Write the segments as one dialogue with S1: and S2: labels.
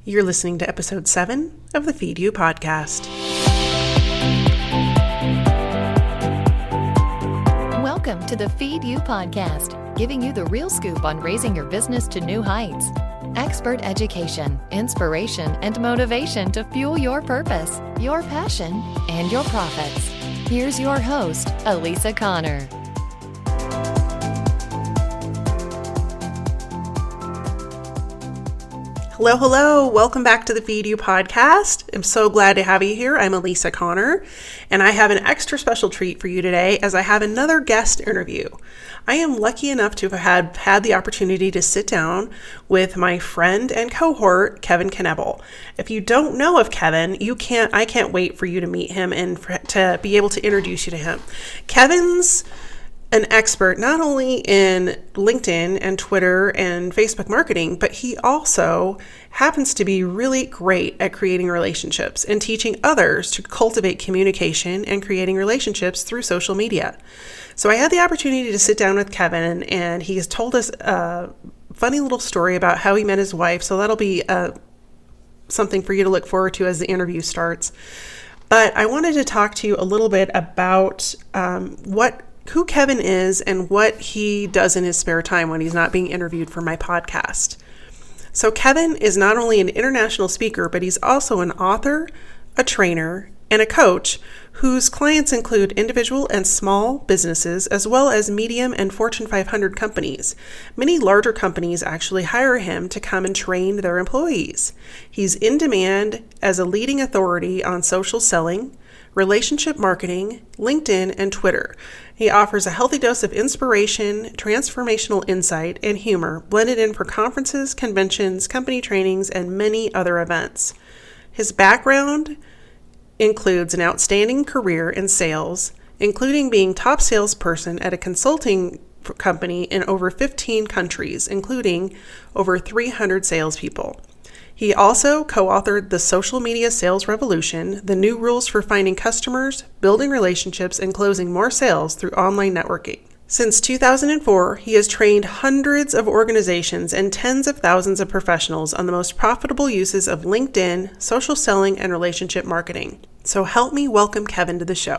S1: You're listening to episode 7 of the Feed You podcast.
S2: Welcome to the Feed You podcast, giving you the real scoop on raising your business to new heights. Expert education, inspiration, and motivation to fuel your purpose, your passion, and your profits. Here's your host, Alisa Connor.
S1: Hello. Welcome back to the Feed You podcast. I'm so glad to have you here. I'm Alisa Connor, and I have an extra special treat for you today as I have another guest interview. I am lucky enough to have had the opportunity to sit down with my friend and cohort, Kevin Knebl. If you don't know of Kevin, I can't wait for you to meet him and to be able to introduce you to him. Kevin's an expert not only in LinkedIn and Twitter and Facebook marketing, but he also happens to be really great at creating relationships and teaching others to cultivate communication and creating relationships through social media. So I had the opportunity to sit down with Kevin, and he has told us a funny little story about how he met his wife. So that'll be something for you to look forward to as the interview starts. But I wanted to talk to you a little bit about who Kevin is and what he does in his spare time when he's not being interviewed for my podcast. So Kevin is not only an international speaker, but he's also an author, a trainer, and a coach whose clients include individual and small businesses, as well as medium and Fortune 500 companies. Many larger companies actually hire him to come and train their employees. He's in demand as a leading authority on social selling, relationship marketing, LinkedIn, and Twitter. He offers a healthy dose of inspiration, transformational insight, and humor blended in for conferences, conventions, company trainings, and many other events. His background includes an outstanding career in sales, including being top salesperson at a consulting company in over 15 countries, including over 300 salespeople. He also co-authored The Social Media Sales Revolution, The New Rules for Finding Customers, Building Relationships, and Closing More Sales Through Online Networking. Since 2004, he has trained hundreds of organizations and tens of thousands of professionals on the most profitable uses of LinkedIn, social selling, and relationship marketing. So help me welcome Kevin to the show.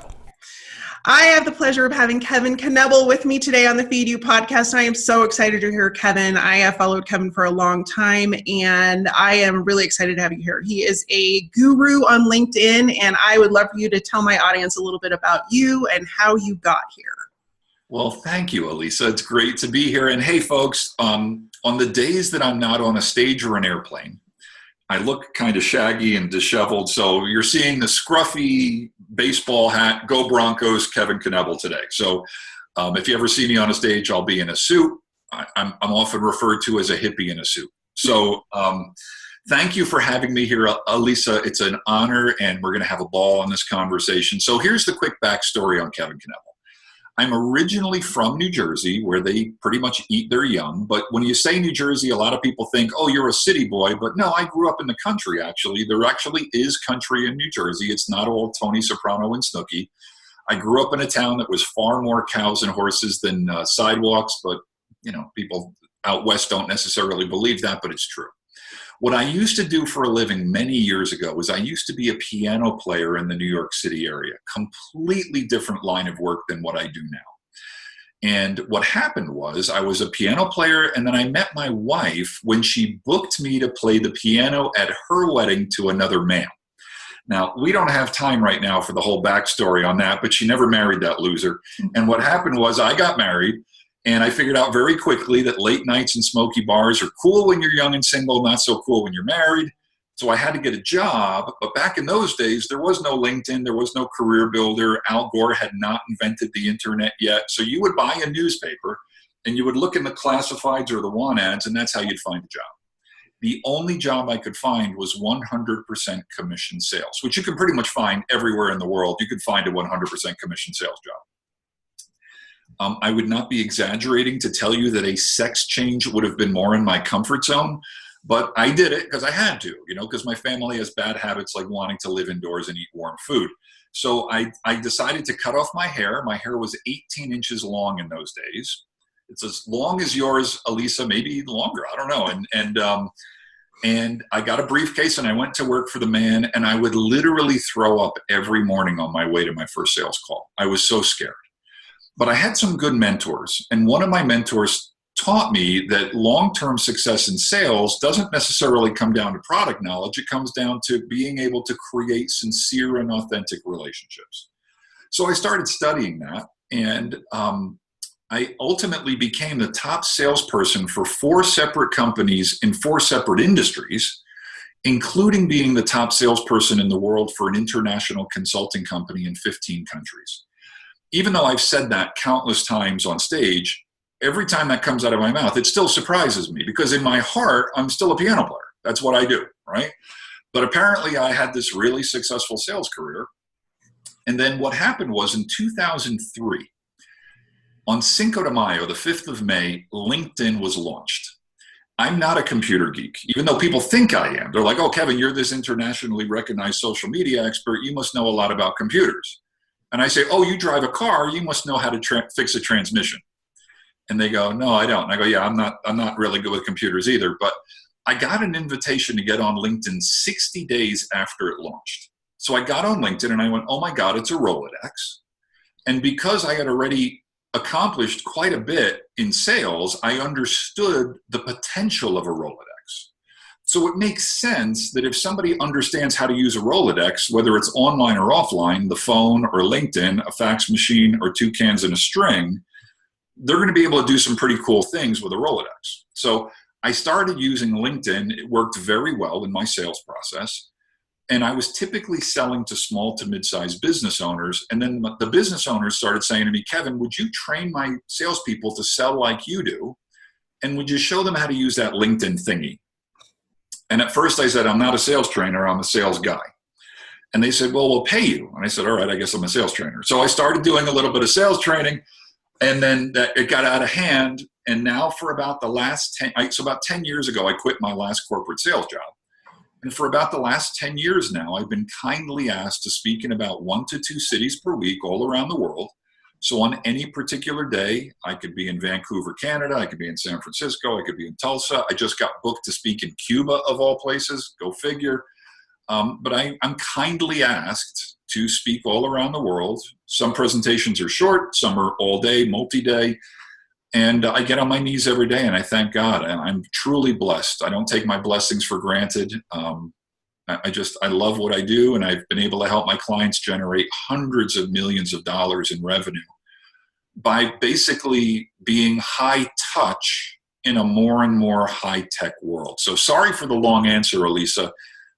S1: I have the pleasure of having Kevin Knebl with me today on the Feed You podcast. I am so excited to hear Kevin. I have followed Kevin for a long time, and I am really excited to have you here. He is a guru on LinkedIn, and I would love for you to tell my audience a little bit about you and how you got here.
S3: Well, thank you, Alisa. It's great to be here. And hey, folks, on the days that I'm not on a stage or an airplane, I look kind of shaggy and disheveled. So you're seeing the scruffy baseball hat, Go Broncos, Kevin Knebl today. So if you ever see me on a stage, I'll be in a suit. I'm often referred to as a hippie in a suit. So thank you for having me here, Alisa. It's an honor, and we're going to have a ball on this conversation. So here's the quick backstory on Kevin Knebl. I'm originally from New Jersey, where they pretty much eat their young. But when you say New Jersey, a lot of people think, oh, you're a city boy. But no, I grew up in the country, actually. There actually is country in New Jersey. It's not all Tony Soprano and Snooki. I grew up in a town that was far more cows and horses than sidewalks. But, people out west don't necessarily believe that, but it's true. What I used to do for a living many years ago was I used to be a piano player in the New York City area, completely different line of work than what I do now. And what happened was I was a piano player, and then I met my wife when she booked me to play the piano at her wedding to another man. Now, we don't have time right now for the whole backstory on that, but she never married that loser. And what happened was I got married, and I figured out very quickly that late nights and smoky bars are cool when you're young and single, not so cool when you're married. So I had to get a job. But back in those days, there was no LinkedIn. There was no career builder. Al Gore had not invented the internet yet. So you would buy a newspaper, and you would look in the classifieds or the want ads, and that's how you'd find a job. The only job I could find was 100% commission sales, which you can pretty much find everywhere in the world. You could find a 100% commission sales job. I would not be exaggerating to tell you that a sex change would have been more in my comfort zone, but I did it because I had to, because my family has bad habits like wanting to live indoors and eat warm food. So I decided to cut off my hair. My hair was 18 inches long in those days. It's as long as yours, Alisa, maybe longer. I don't know. And And I got a briefcase and I went to work for the man, and I would literally throw up every morning on my way to my first sales call. I was so scared. But I had some good mentors, and one of my mentors taught me that long-term success in sales doesn't necessarily come down to product knowledge. It comes down to being able to create sincere and authentic relationships. So I started studying that, and I ultimately became the top salesperson for 4 separate companies in 4 separate industries, including being the top salesperson in the world for an international consulting company in 15 countries. Even though I've said that countless times on stage, every time that comes out of my mouth, it still surprises me, because in my heart, I'm still a piano player. That's what I do, right? But apparently I had this really successful sales career. And then what happened was in 2003, on Cinco de Mayo, the 5th of May, LinkedIn was launched. I'm not a computer geek, even though people think I am. They're like, oh, Kevin, you're this internationally recognized social media expert. You must know a lot about computers. And I say, oh, you drive a car. You must know how to fix a transmission. And they go, no, I don't. And I go, yeah, I'm not really good with computers either. But I got an invitation to get on LinkedIn 60 days after it launched. So I got on LinkedIn and I went, oh my God, it's a Rolodex. And because I had already accomplished quite a bit in sales, I understood the potential of a Rolodex. So it makes sense that if somebody understands how to use a Rolodex, whether it's online or offline, the phone or LinkedIn, a fax machine, or 2 cans and a string, they're going to be able to do some pretty cool things with a Rolodex. So I started using LinkedIn. It worked very well in my sales process. And I was typically selling to small to mid-sized business owners. And then the business owners started saying to me, Kevin, would you train my salespeople to sell like you do? And would you show them how to use that LinkedIn thingy? And at first I said, I'm not a sales trainer, I'm a sales guy. And they said, well, we'll pay you. And I said, all right, I guess I'm a sales trainer. So I started doing a little bit of sales training, and then it got out of hand. And now for about the last 10 years ago, I quit my last corporate sales job. And for about the last 10 years now, I've been kindly asked to speak in about 1 to 2 cities per week all around the world. So on any particular day, I could be in Vancouver, Canada. I could be in San Francisco. I could be in Tulsa. I just got booked to speak in Cuba, of all places. Go figure. But I'm kindly asked to speak all around the world. Some presentations are short. Some are all day, multi-day. And I get on my knees every day, and I thank God. And I'm truly blessed. I don't take my blessings for granted. I love what I do, and I've been able to help my clients generate hundreds of millions of dollars in revenue by basically being high touch in a more and more high tech world. So sorry for the long answer, Alisa,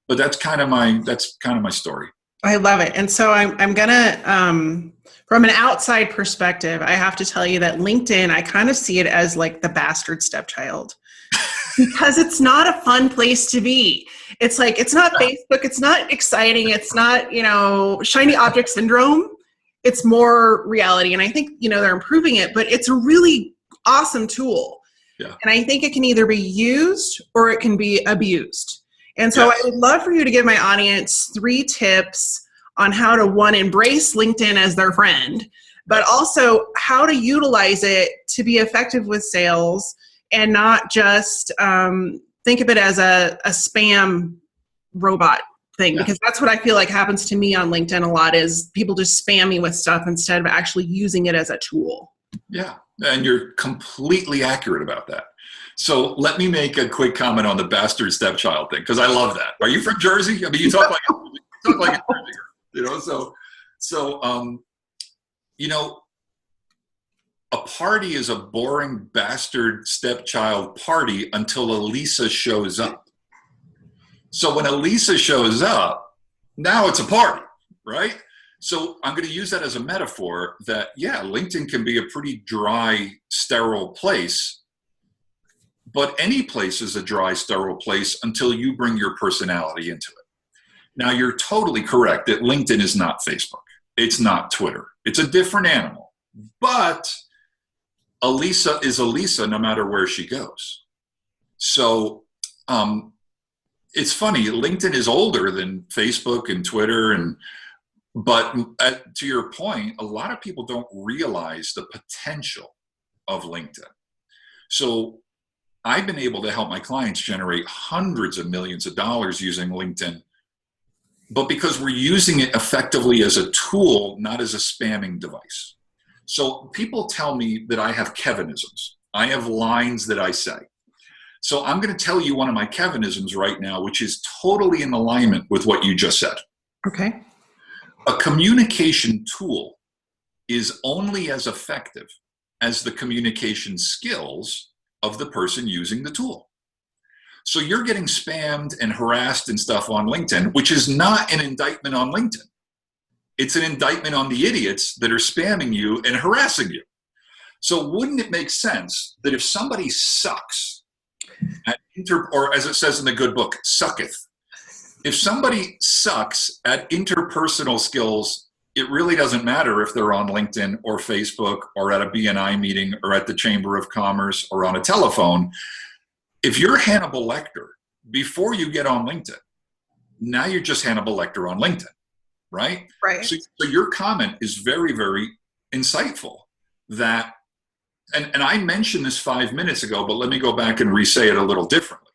S3: but that's kind of my story.
S1: I love it. And so I'm gonna, from an outside perspective, I have to tell you that LinkedIn, I kind of see it as like the bastard stepchild. Because it's not a fun place to be. It's like, it's not Facebook. It's not exciting. It's not, shiny object syndrome. It's more reality. And I think, they're improving it, but it's a really awesome tool.
S3: Yeah.
S1: And I think it can either be used or it can be abused. And so I would love for you to give my audience 3 tips on how to, 1, embrace LinkedIn as their friend, but also how to utilize it to be effective with sales, and not just think of it as a spam robot thing, because that's what I feel like happens to me on LinkedIn a lot, is people just spam me with stuff instead of actually using it as a tool.
S3: Yeah, and you're completely accurate about that. So let me make a quick comment on the bastard stepchild thing, because I love that. Are you from Jersey? I mean, you talk like a Jersey, a party is a boring bastard stepchild party until Alisa shows up. So when Alisa shows up, now it's a party, right? So I'm going to use that as a metaphor that, LinkedIn can be a pretty dry, sterile place, but any place is a dry, sterile place until you bring your personality into it. Now, you're totally correct that LinkedIn is not Facebook. It's not Twitter. It's a different animal. But Alisa is Alisa no matter where she goes. So it's funny, LinkedIn is older than Facebook and Twitter, but to your point, a lot of people don't realize the potential of LinkedIn. So I've been able to help my clients generate hundreds of millions of dollars using LinkedIn, but because we're using it effectively as a tool, not as a spamming device. So people tell me that I have Kevin Isms. I have lines that I say. So I'm going to tell you one of my Kevin Isms right now, which is totally in alignment with what you just said.
S1: Okay.
S3: A communication tool is only as effective as the communication skills of the person using the tool. So you're getting spammed and harassed and stuff on LinkedIn, which is not an indictment on LinkedIn. It's an indictment on the idiots that are spamming you and harassing you. So wouldn't it make sense that if somebody sucks at or as it says in the good book, sucketh, if somebody sucks at interpersonal skills, it really doesn't matter if they're on LinkedIn or Facebook or at a BNI meeting or at the Chamber of Commerce or on a telephone. If you're Hannibal Lecter, before you get on LinkedIn, now you're just Hannibal Lecter on LinkedIn, right?
S1: Right.
S3: So your comment is very, very insightful. That, and I mentioned this 5 minutes ago, but let me go back and re-say it a little differently.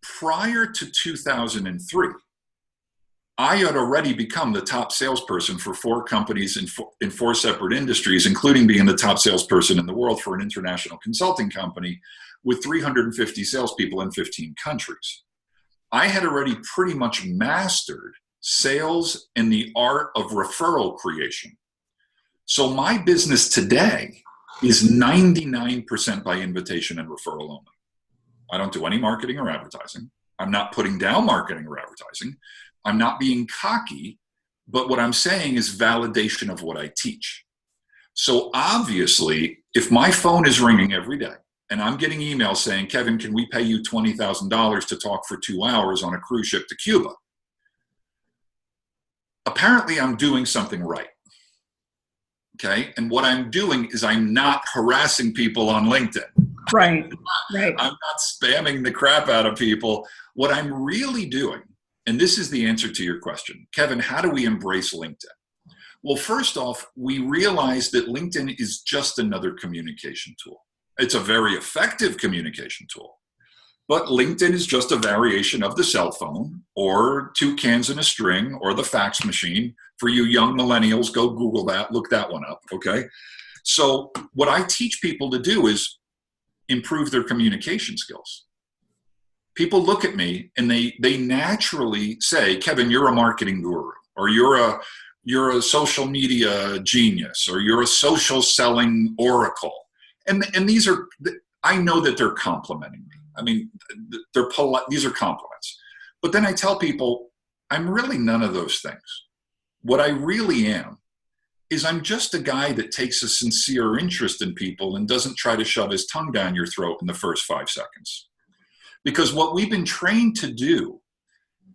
S3: Prior to 2003, I had already become the top salesperson for 4 companies in 4 separate industries, including being the top salesperson in the world for an international consulting company with 350 salespeople in 15 countries. I had already pretty much mastered sales and the art of referral creation. So my business today is 99% by invitation and referral only. I don't do any marketing or advertising. I'm not putting down marketing or advertising. I'm not being cocky, but what I'm saying is validation of what I teach. So obviously, if my phone is ringing every day and I'm getting emails saying, Kevin, can we pay you $20,000 to talk for 2 hours on a cruise ship to Cuba? Apparently, I'm doing something right. Okay. And what I'm doing is I'm not harassing people on LinkedIn.
S1: Right. Right.
S3: I'm not spamming the crap out of people. What I'm really doing, and this is the answer to your question, Kevin, how do we embrace LinkedIn? Well, first off, we realize that LinkedIn is just another communication tool. It's a very effective communication tool, but LinkedIn is just a variation of the cell phone or 2 cans in a string or the fax machine. For you young millennials, go Google that, look that one up, okay? So what I teach people to do is improve their communication skills. People look at me and they naturally say, Kevin, you're a marketing guru, or you're a social media genius, or you're a social selling oracle. And these are, I know that they're complimenting me. I mean, they're polite, these are compliments. But then I tell people, I'm really none of those things. What I really am is I'm just a guy that takes a sincere interest in people and doesn't try to shove his tongue down your throat in the first 5 seconds. Because what we've been trained to do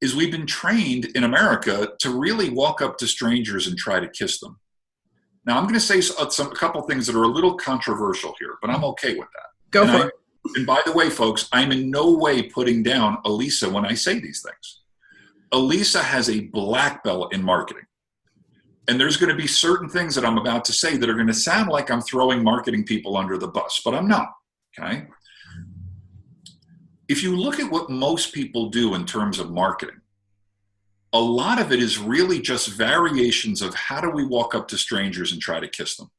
S3: is we've been trained in America to really walk up to strangers and try to kiss them. Now, I'm going to say a couple things that are a little controversial here, but I'm okay with that.
S1: Go for it.
S3: And by the way, folks, I'm in no way putting down Alisa when I say these things. Alisa has a black belt in marketing. And there's going to be certain things that I'm about to say that are going to sound like I'm throwing marketing people under the bus, but I'm not, okay? If you look at what most people do in terms of marketing, a lot of it is really just variations of how do we walk up to strangers and try to kiss them.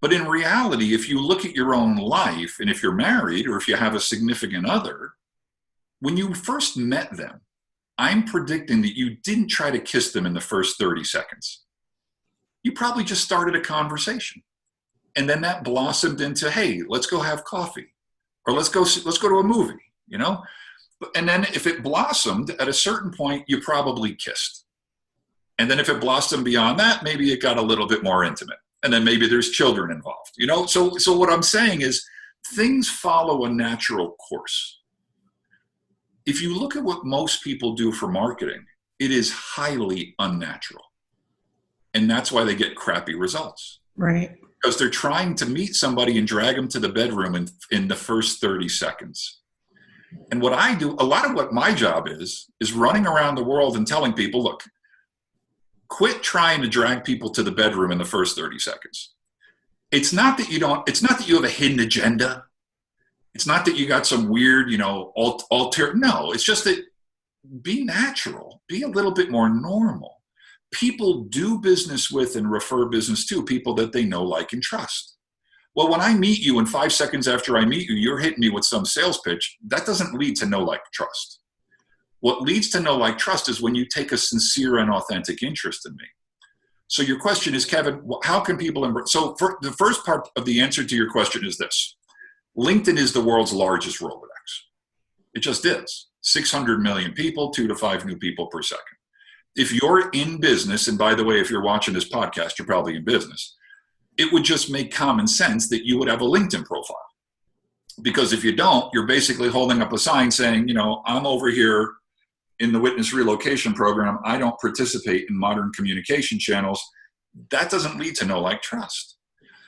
S3: But in reality, if you look at your own life, and if you're married or if you have a significant other, when you first met them, I'm predicting that you didn't try to kiss them in the first 30 seconds. You probably just started a conversation. And then that blossomed into, hey, let's go have coffee. Or let's go to a movie, you know? And then if it blossomed, at a certain point, you probably kissed. And then if it blossomed beyond that, maybe it got a little bit more intimate. And then maybe there's children involved, you know? So what I'm saying is things follow a natural course. If you look at what most people do for marketing, it is highly unnatural. And that's why they get crappy results.
S1: Right.
S3: Because they're trying to meet somebody and drag them to the bedroom in the first 30 seconds. And what I do, a lot of what my job is running around the world and telling people, look, quit trying to drag people to the bedroom in the first 30 seconds. It's not that it's not that you have a hidden agenda. It's not that you got some weird, alter. No, it's just that be natural, be a little bit more normal. People do business with and refer business to people that they know, like, and trust. Well, when I meet you and 5 seconds after I meet you, you're hitting me with some sales pitch, that doesn't lead to know, like, trust. What leads to know, like, trust is when you take a sincere and authentic interest in me. So your question is, Kevin, how can people embrace? So for the first part of the answer to your question is this. LinkedIn is the world's largest Rolodex. It just is. 600 million people, 2 to 5 new people per second. If you're in business, and by the way, if you're watching this podcast, you're probably in business, it would just make common sense that you would have a LinkedIn profile. Because if you don't, you're basically holding up a sign saying, I'm over here in the witness relocation program. I don't participate in modern communication channels. That doesn't lead to know, like, trust.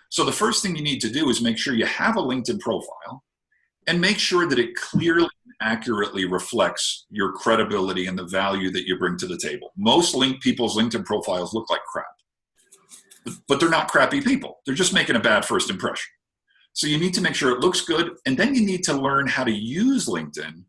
S3: So the first thing you need to do is make sure you have a LinkedIn profile and make sure that it clearly and accurately reflects your credibility and the value that you bring to the table. Most people's LinkedIn profiles look like crap, but they're not crappy people. They're just making a bad first impression. So you need to make sure it looks good, and then you need to learn how to use LinkedIn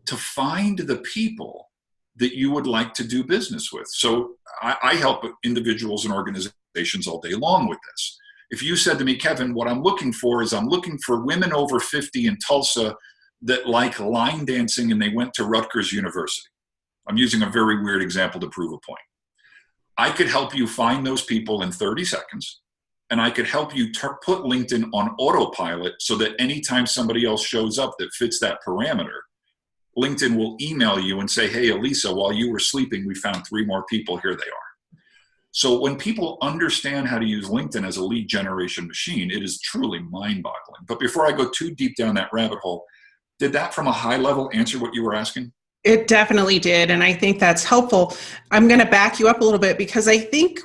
S3: to find the people that you would like to do business with. So I help individuals and organizations all day long with this. If you said to me, Kevin, what I'm looking for women over 50 in Tulsa that like line dancing and they went to Rutgers University. I'm using a very weird example to prove a point. I could help you find those people in 30 seconds, and I could help you put LinkedIn on autopilot so that anytime somebody else shows up that fits that parameter, LinkedIn will email you and say, hey, Alisa, while you were sleeping, we found 3 more people. Here they are. So when people understand how to use LinkedIn as a lead generation machine, it is truly mind-boggling. But before I go too deep down that rabbit hole, did that from a high level answer what you were asking?
S1: It definitely did. And I think that's helpful. I'm going to back you up a little bit because I think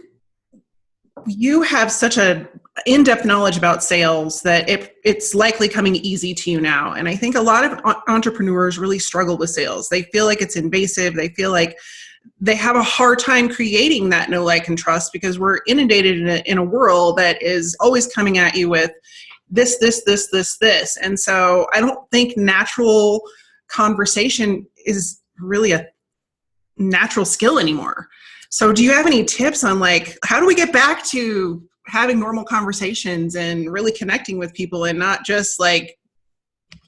S1: you have such an in-depth knowledge about sales that it's likely coming easy to you now. And I think a lot of entrepreneurs really struggle with sales. They feel like it's invasive. They feel like they have a hard time creating that know, like, and trust because we're inundated in a world that is always coming at you with this. And so I don't think natural conversation is really a natural skill anymore. So do you have any tips on, like, how do we get back to having normal conversations and really connecting with people and not just like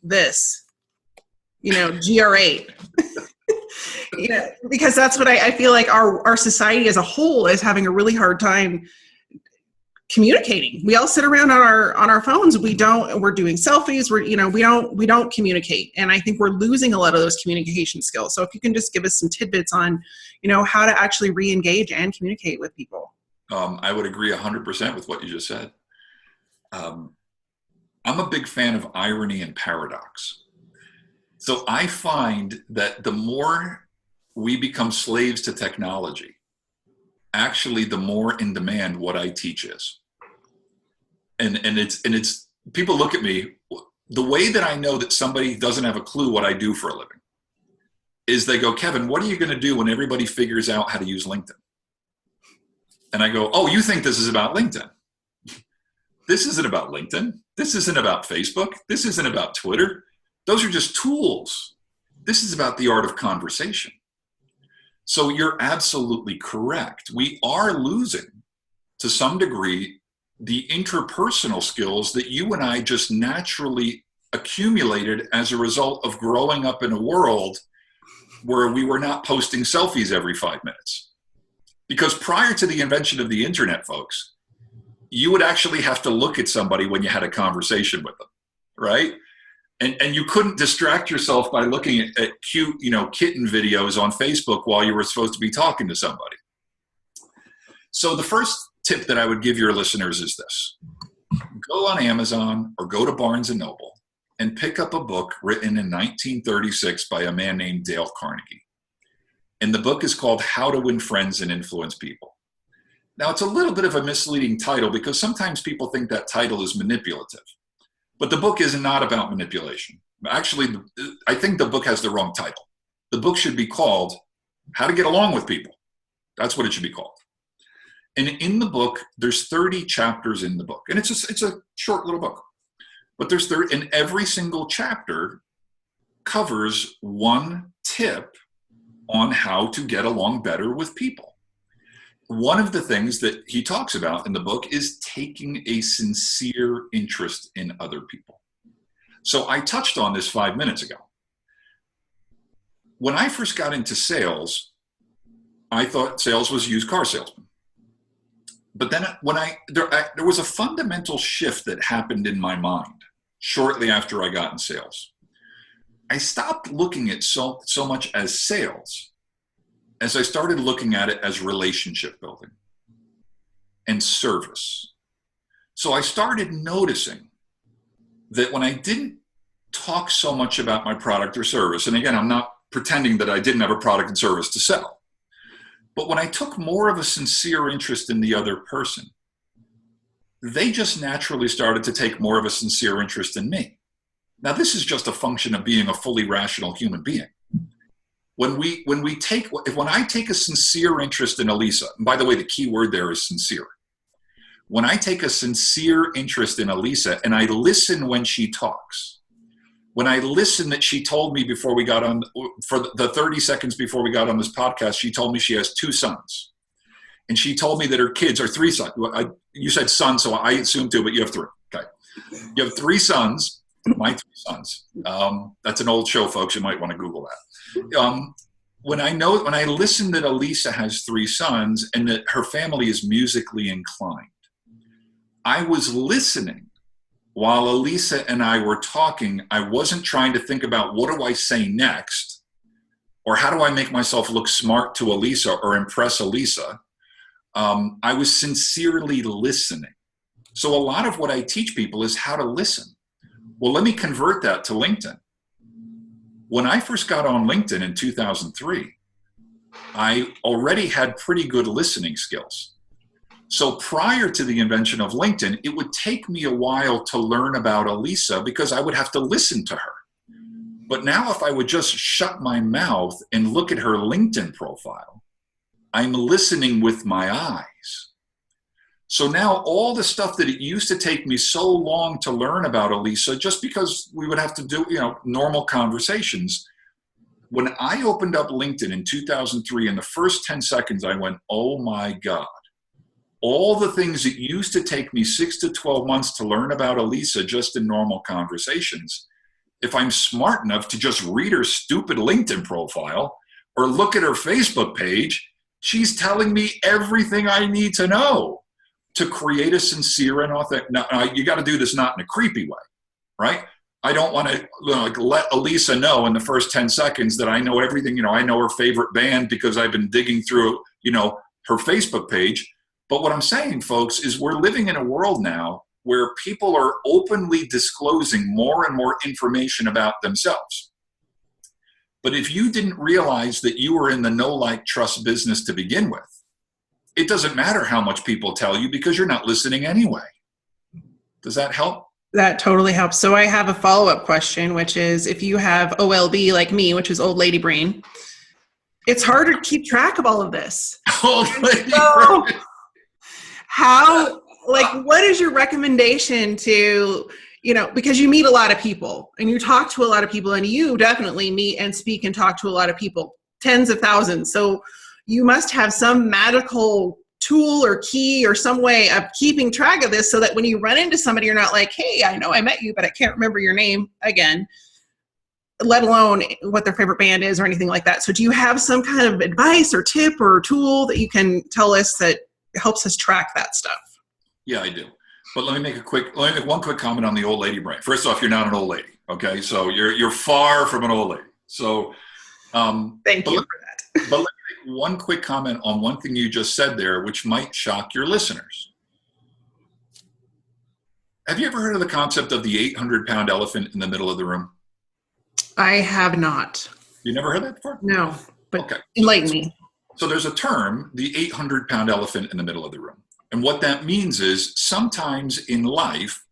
S1: this, GR8? Because that's what I feel like our society as a whole is having a really hard time communicating. We all sit around on our phones. We're doing selfies. We don't communicate. And I think we're losing a lot of those communication skills. So if you can just give us some tidbits on, how to actually re-engage and communicate with people.
S3: I would agree 100% with what you just said. I'm a big fan of irony and paradox. So I find that the more we become slaves to technology, actually the more in demand what I teach is. And it's people look at me, the way that I know that somebody doesn't have a clue what I do for a living is they go, Kevin, what are you going to do when everybody figures out how to use LinkedIn? And I go, oh, you think this is about LinkedIn? This isn't about LinkedIn. This isn't about Facebook. This isn't about Twitter. Those are just tools. This is about the art of conversation. So you're absolutely correct. We are losing, to some degree, the interpersonal skills that you and I just naturally accumulated as a result of growing up in a world where we were not posting selfies every 5 minutes. Because prior to the invention of the internet, folks, you would actually have to look at somebody when you had a conversation with them, right? And you couldn't distract yourself by looking at cute, kitten videos on Facebook while you were supposed to be talking to somebody. So the first tip that I would give your listeners is this. Go on Amazon or go to Barnes & Noble and pick up a book written in 1936 by a man named Dale Carnegie. And the book is called How to Win Friends and Influence People. Now, it's a little bit of a misleading title because sometimes people think that title is manipulative. But the book is not about manipulation. Actually, I think the book has the wrong title. The book should be called How to Get Along with People. That's what it should be called. And in the book, there's 30 chapters in the book. And it's a short little book. But there's 30, and every single chapter covers one tip on how to get along better with people. One of the things that he talks about in the book is taking a sincere interest in other people. So I touched on this 5 minutes ago. When I first got into sales, I thought sales was used car salesman. But then when there was a fundamental shift that happened in my mind shortly after I got in sales. I stopped looking at so much as sales as I started looking at it as relationship building and service. So I started noticing that when I didn't talk so much about my product or service, and again, I'm not pretending that I didn't have a product and service to sell, but when I took more of a sincere interest in the other person, they just naturally started to take more of a sincere interest in me. Now, this is just a function of being a fully rational human being. When I take a sincere interest in Alisa, and by the way, the key word there is sincere. When I take a sincere interest in Alisa and I listen when she talks, when I listen that she told me before we got on, for the 30 seconds before we got on this podcast, she told me she has 2 sons. And she told me that her kids are 3 sons. You said son, so I assumed 2, but you have 3. Okay. You have 3 sons, my 3 sons. That's an old show, folks. You might want to Google that. When I listen that Alisa has 3 sons and that her family is musically inclined, I was listening while Alisa and I were talking. I wasn't trying to think about what do I say next or how do I make myself look smart to Alisa or impress Alisa. I was sincerely listening. So a lot of what I teach people is how to listen. Well, let me convert that to LinkedIn. When I first got on LinkedIn in 2003, I already had pretty good listening skills. So prior to the invention of LinkedIn, it would take me a while to learn about Alisa because I would have to listen to her. But now if I would just shut my mouth and look at her LinkedIn profile, I'm listening with my eyes. So now all the stuff that it used to take me so long to learn about Alisa, just because we would have to do, normal conversations. When I opened up LinkedIn in 2003, in the first 10 seconds, I went, oh my God. All the things that used to take me 6 to 12 months to learn about Alisa just in normal conversations, if I'm smart enough to just read her stupid LinkedIn profile or look at her Facebook page, she's telling me everything I need to know to create a sincere and authentic. Now, you got to do this not in a creepy way, right? I don't want to let Alisa know in the first 10 seconds that I know everything. I know her favorite band because I've been digging through, her Facebook page. But what I'm saying, folks, is we're living in a world now where people are openly disclosing more and more information about themselves. But if you didn't realize that you were in the know, like, trust business to begin with, it doesn't matter how much people tell you because you're not listening anyway. Does that help?
S1: That totally helps. So I have a follow-up question, which is if you have OLB like me, which is old lady brain, it's harder to keep track of all of this.
S3: Old lady brain.
S1: What is your recommendation to, because you meet a lot of people and you talk to a lot of people and you definitely meet and speak and talk to a lot of people, tens of thousands. So you must have some magical tool or key or some way of keeping track of this so that when you run into somebody, you're not like, hey, I know I met you, but I can't remember your name again, let alone what their favorite band is or anything like that. So do you have some kind of advice or tip or tool that you can tell us that helps us track that stuff?
S3: Yeah, I do. But let me make one quick comment on the old lady brain. First off, you're not an old lady. Okay. So you're far from an old lady. So,
S1: thank you for that.
S3: But let me make one quick comment on one thing you just said there, which might shock your listeners. Have you ever heard of the concept of the 800-pound elephant in the middle of the room?
S1: I have not.
S3: You never heard that before?
S1: No, but
S3: okay.
S1: Enlighten me.
S3: So there's a term, the 800-pound elephant in the middle of the room. And what that means is sometimes in life,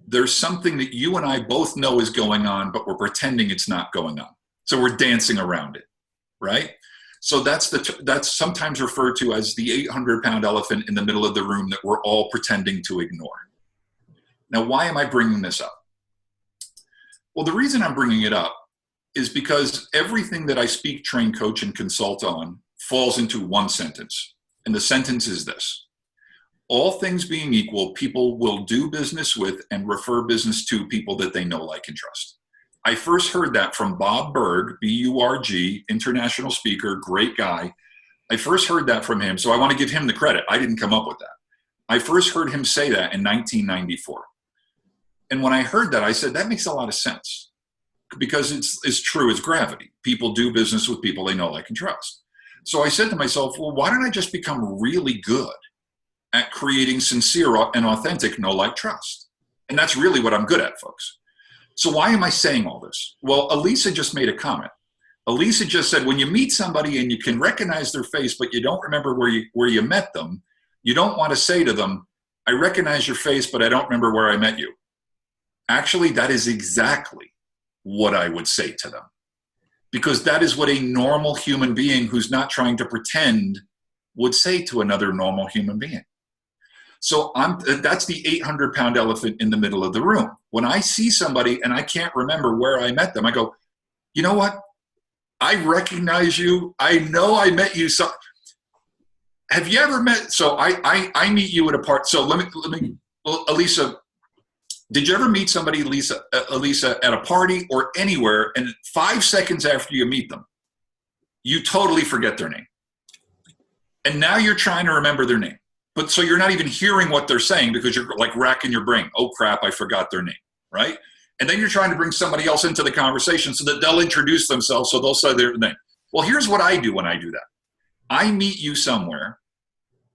S3: there's something that you and I both know is going on, but we're pretending it's not going on. So we're dancing around it, right? So that's sometimes referred to as the 800-pound elephant in the middle of the room that we're all pretending to ignore. Now, why am I bringing this up? Well, the reason I'm bringing it up is because everything that I speak, train, coach, and consult on falls into one sentence. And the sentence is this: all things being equal, people will do business with and refer business to people that they know, like, and trust. I first heard that from Bob Berg, B-U-R-G, international speaker, great guy. I first heard that from him, so I want to give him the credit. I didn't come up with that. I first heard him say that in 1994. And when I heard that, I said, that makes a lot of sense, because it's true as gravity. People do business with people they know, like, and trust. So I said to myself, well, why don't I just become really good at creating sincere and authentic know, like, trust? And that's really what I'm good at, folks. So why am I saying all this? Well, Alisa just made a comment. Alisa just said, when you meet somebody and you can recognize their face, but you don't remember where you met them, you don't want to say to them, I recognize your face, but I don't remember where I met you. Actually, that is exactly what I would say to them, because that is what a normal human being who's not trying to pretend would say to another normal human being. So that's the 800-pound elephant in the middle of the room. When I see somebody and I can't remember where I met them, I go, you know what? I recognize you. I know I met you. So have you ever met? So I meet you at a party. So let me, Alisa, did you ever meet somebody, Alisa, at a party or anywhere, and 5 seconds after you meet them, you totally forget their name? And now you're trying to remember their name. But so you're not even hearing what they're saying because you're like racking your brain. Oh crap, I forgot their name, right? And then you're trying to bring somebody else into the conversation so that they'll introduce themselves, so they'll say their name. Well, here's what I do when I do that. I meet you somewhere,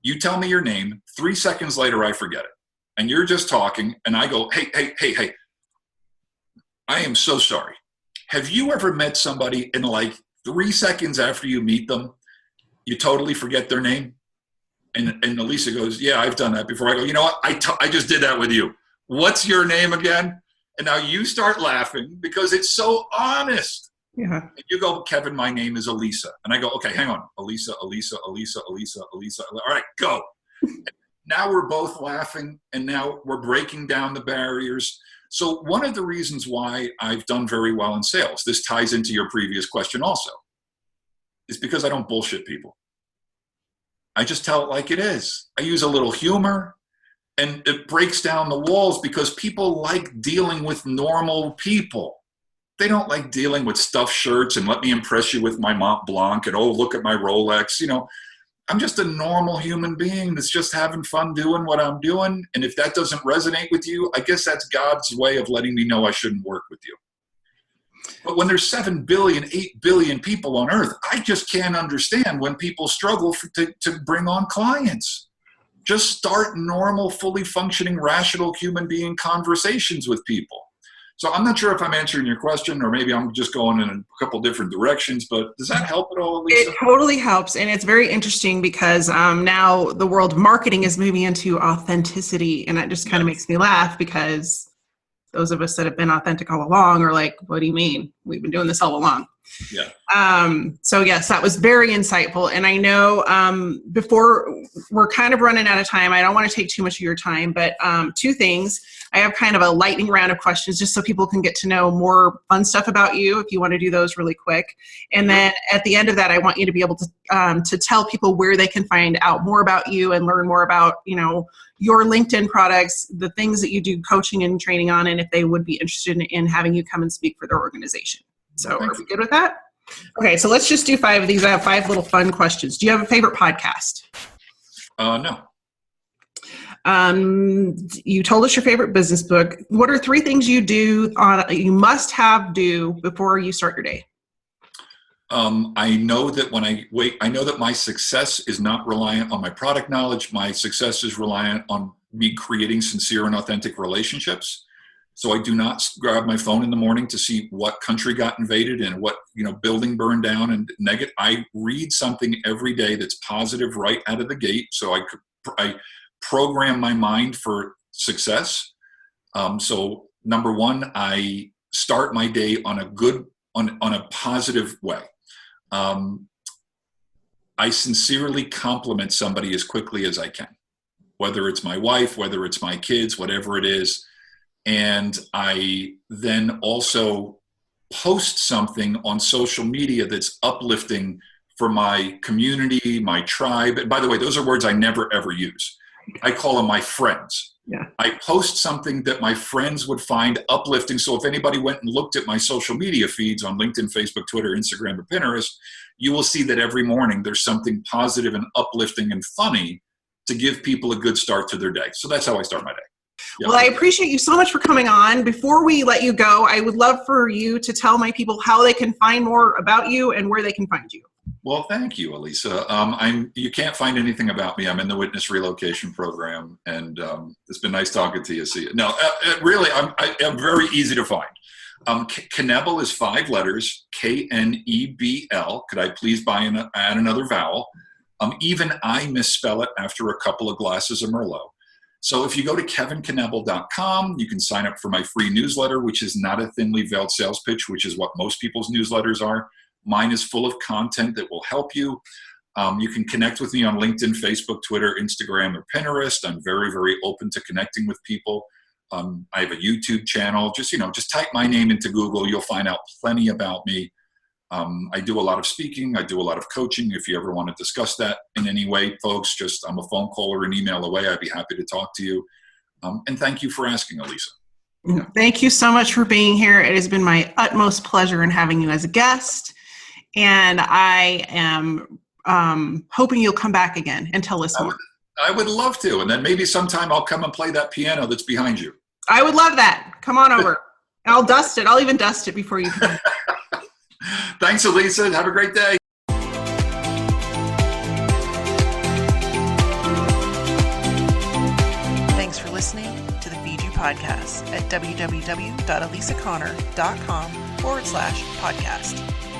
S3: you tell me your name, 3 seconds later I forget it. And you're just talking, and I go, hey, I am so sorry. Have you ever met somebody and like 3 seconds after you meet them, you totally forget their name? And Alisa goes, yeah, I've done that before. I go, you know what? I just did that with you. What's your name again? And now you start laughing because it's so honest. Yeah. And you go, Kevin, my name is Alisa. And I go, okay, hang on. Alisa. All right, go. Now we're both laughing, and now we're breaking down the barriers. So one of the reasons why I've done very well in sales, this ties into your previous question also, is because I don't bullshit people. I just tell it like it is. I use a little humor, and it breaks down the walls because people like dealing with normal people. They don't like dealing with stuffed shirts and let me impress you with my Mont Blanc and, oh, look at my Rolex. You know, I'm just a normal human being that's just having fun doing what I'm doing. And if that doesn't resonate with you, I guess that's God's way of letting me know I shouldn't work with you. But when there's 7 billion, 8 billion people on earth, I just can't understand when people struggle to bring on clients. Just start normal, fully functioning, rational human being conversations with people. So I'm not sure if I'm answering your question, or maybe I'm just going in a couple different directions, but does that help at all, Alisa?
S1: It totally helps. And it's very interesting because now the world of marketing is moving into authenticity. And that just kind of makes me laugh, because those of us that have been authentic all along are like, what do you mean? We've been doing this all along.
S3: Yeah.
S1: So yes, that was very insightful. And I know before we're kind of running out of time, I don't want to take too much of your time, but 2 things. I have kind of a lightning round of questions just so people can get to know more fun stuff about you, if you want to do those really quick. And then at the end of that, I want you to be able to tell people where they can find out more about you and learn more about, you know, your LinkedIn products, the things that you do coaching and training on, and if they would be interested in having you come and speak for their organization. So are we good with that? Okay, so let's just do 5 of these. I have 5 little fun questions. Do you have a favorite podcast?
S3: No.
S1: You told us your favorite business book. What are 3 things you you must have do before you start your day?
S3: I know that when I wait, I know that my success is not reliant on my product knowledge. My success is reliant on me creating sincere and authentic relationships. So I do not grab my phone in the morning to see what country got invaded and what, you know, building burned down and negative. I read something every day that's positive right out of the gate. So I program my mind for success. So number 1, I start my day on a positive way. I sincerely compliment somebody as quickly as I can, whether it's my wife, whether it's my kids, whatever it is. And I then also post something on social media that's uplifting for my community, my tribe. And by the way, those are words I never, ever use. I call them my friends.
S1: Yeah.
S3: I post something that my friends would find uplifting. So if anybody went and looked at my social media feeds on LinkedIn, Facebook, Twitter, Instagram, or Pinterest, you will see that every morning there's something positive and uplifting and funny to give people a good start to their day. So that's how I start my day. Yeah.
S1: Well, I appreciate you so much for coming on. Before we let you go, I would love for you to tell my people how they can find more about you and where they can find you.
S3: Well, thank you, Alisa. You can't find anything about me. I'm in the witness relocation program, and it's been nice talking to you. See, no, really, I'm very easy to find. Knebl is 5 letters, Knebl. Could I please add another vowel? Even I misspell it after a couple of glasses of Merlot. So if you go to kevinknebl.com, you can sign up for my free newsletter, which is not a thinly veiled sales pitch, which is what most people's newsletters are. Mine is full of content that will help you. You can connect with me on LinkedIn, Facebook, Twitter, Instagram, or Pinterest. I'm very, very open to connecting with people. I have a YouTube channel. Just type my name into Google. You'll find out plenty about me. I do a lot of speaking. I do a lot of coaching. If you ever want to discuss that in any way, folks, I'm a phone call or an email away. I'd be happy to talk to you. And thank you for asking, Alisa.
S1: Thank you so much for being here. It has been my utmost pleasure in having you as a guest. And I am hoping you'll come back again and tell us more.
S3: I would love to. And then maybe sometime I'll come and play that piano that's behind you.
S1: I would love that. Come on over. I'll dust it. I'll even dust it before you come.
S3: Thanks, Alisa. Have a great day.
S1: Thanks for listening to the Feed You Podcast at www.alisaconnor.com/podcast.